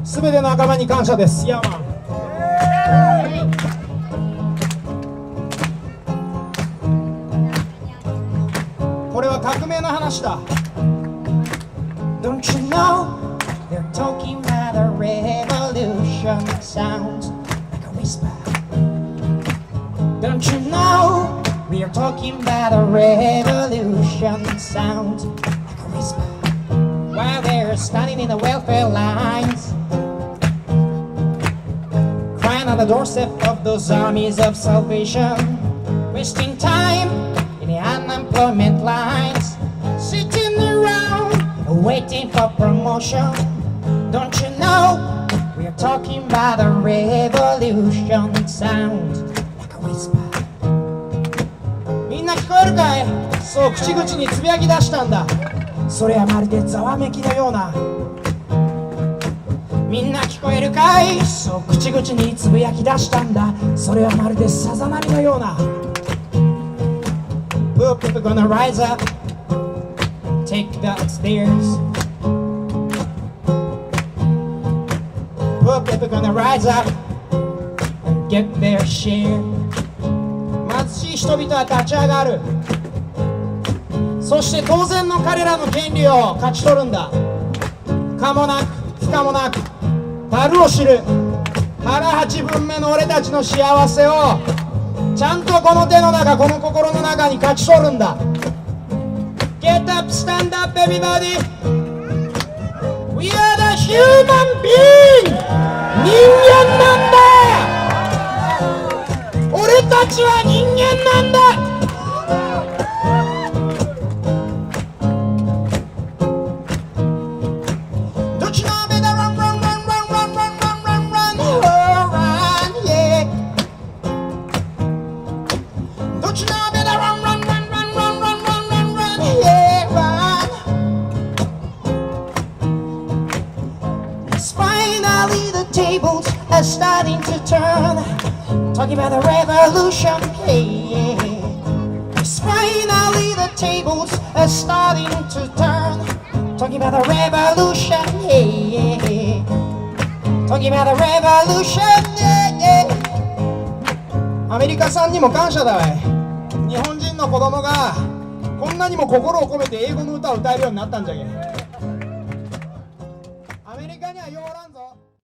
すべての仲間に感謝です。ヤーマン。これは革命の話だ。 Don't you know they're talking about a revolution that sounds like a whisper. Don't you know we are talking about a revolution that sounds like a whisper. While they're standing in the welfare lines, crying on the doorstep of those armies of salvation, wasting time in the unemployment lines, sitting around waiting for promotion. Don't you know we are talking about a revolution that sounds like a whisper. みんな聞こえるかい？そう口々につぶやき出したんだ。それはまるでざわめきのような。みんな聞こえるかい？そう口々につぶやき出したんだ。それはまるでさざ波のような。Poor people gonna rise up, take the stairs. Poor people gonna rise up and get their share. 貧しい人々は立ち上がる。そして当然の彼らの権利を勝ち取るんだ。可もなく不可もなく樽を知る腹八分目の俺たちの幸せをちゃんとこの手の中、この心の中に勝ち取るんだ。Get up, stand up, everybody. We are the human being. 人間なんだ。俺たちは人間なんだ。Don't you know better run, run, run, run, run, run, run, run, run, oh, run, yeah. Don't you know better run, run, run, run, run, run, run, run, run, yeah, run. It's finally the tables are starting to turn. Talking about the revolution, hey. It's finally the tables are starting to turn. Talking about the revolution, hey. Talking about the revolution, yeah. アメリカさんにも感謝だわい。日本人の子供がこんなにも心を込めて英語の歌を歌えるようになったんじゃけ。